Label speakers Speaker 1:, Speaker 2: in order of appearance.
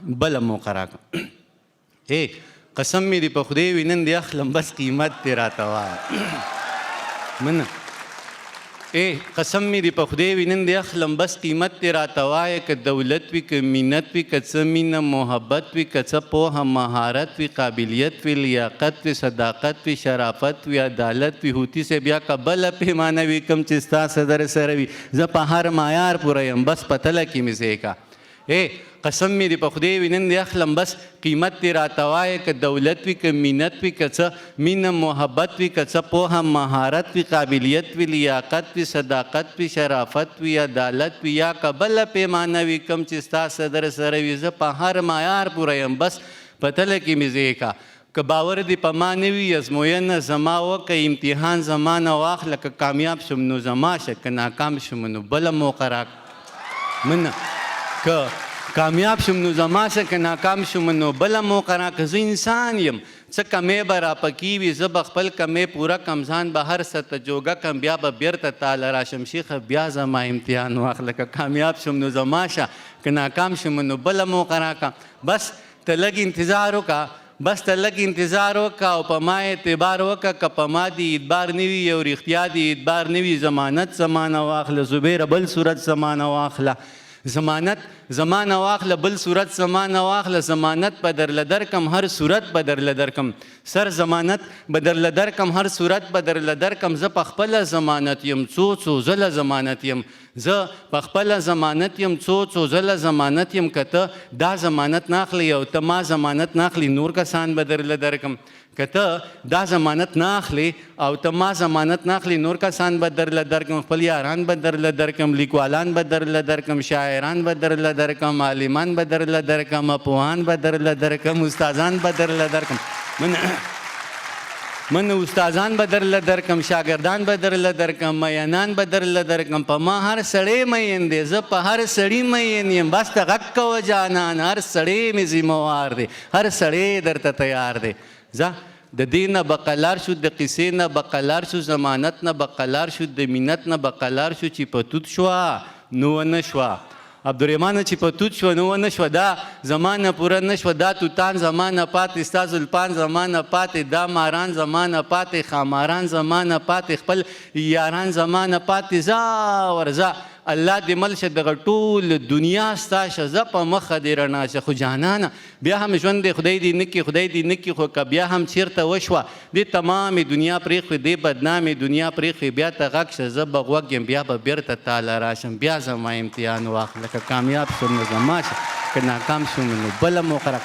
Speaker 1: بله موقع راکړه قسم مې دې په خدای وي نن دې اخلم بس قیمت دې راته وایه منه قسم مې دې په خدای وي نن دې اخلم بس قیمت دې راته وایه که دولت وي که مینت وي که څه مینه محبت وي که څه پوهه مهارت وي قابلیت وي لیاقت وي صداقت وي شرافت وي عدالت وي هوتي صاحب یا که بله پیمانه وي کوم چې ستا صدر سره وي زه په هر معیار پوره یم بس په تله کې مې ځای کا قسم مې دې په خدای وي نن دې اخلم بس قیمت دې راته وایه که دولت وي که مینت وي که څه مینه محبت وي که څه پوهه مهارت وي قابلیت وي لیاقت وي صداقت وي شرافت وي عدالت وي یا که بله پیمانه وي کوم چې ستا صدر سره وي زه په هر معیار پوره یم بس په تله کې مې ځای کا که باور دې په ما نه وي ازموینه زما وکه امتحان زما نه واخله که کامیاب شم نو زما شه که ناکام شم نو بله موقع راکړه منه که کامیاب شم نو زما شه که ناکام شم نو بله موقع راکړه زه انسان یم څه کمی به راپکې وي زه به خپل کمی پوره کم ځان به هر څه ته جوګه کم بیا به بیرته تاله راشم شیخه بیا زما امتحان واخله که کامیاب شم نو زما شه که ناکام شم نو بله موقع راکړه بس ته لږ انتظار وکړه بس ته لږ انتظار وکړه او په ما اعتبار وکړه که په ما دې اعتبار نه وي او رښتیا دې اعتبار نه وي ضمانت زمانه واخله زبیره بل صورت زمانه واخله ضمانت زمانه واخله بل صورت زمانه واخله ضمانت به درله درکم هر صورت به درله درکم سر ضمانت به درله درکم هر صورت به درله درکم زه په خپله ضمانت یم څو ځله ضمانت یم زه په خپله ضمانت یم څو ځله ضمانت یم که ته دا ضمانت نه اخلې او ته ما ضمانت نه اخلې نور کسان به درله درکم که ته دا ضمانت نه اخلې او ته ما ضمانت نه اخلې نور کسان به درله درکم خپل یاران به درله درکم لیکوالان به درله درکم شاعران به درله درکم عالمان به درله درکم پوهان به درله درکم استادان به درله درکم من استادان به درله درکم شاګردان به درله درکم مینان به درله درکم په ما هر سړی مین دی زه په هر سړي مین یم بس ته غږ کوه جانان هر سړی مې ذمهوار دی هر سړی درته تیار دی ځه د دې نه بقلار شو د قصې نه بقلار شو ضمانت نه بقلار شو د مینت نه بقلار شو چې په توت شوه نو ونه شوه عبدالرحمانه چې په توت شوه نو ونه شوه دا زمانه پوره نه شوه دا توتان زمانه پاتې ستا زلفان زمانه پاتې دا ماران زمانه پاتې خاماران زمانه پاتې خپل یاران زمانه پاتې ځه ورځه الله دې مل شه دغه ټول دنیا ستا شه زه په مخه دې رڼا شه خو جانانه بیا هم ژوند دی خدای دې نه کړي خدای دې نه کړي خو که بیا هم چېرته وشوه دې تمامې دنیا پرېښوې دې بدنامې دنیا پرېښوې بیا ته غږ شه زه به غوږ یم بیا به بیرته تاله راشم بیا زما امتحان واخله که کامیاب شم نو زما شه که ناکام شم نو بله موقع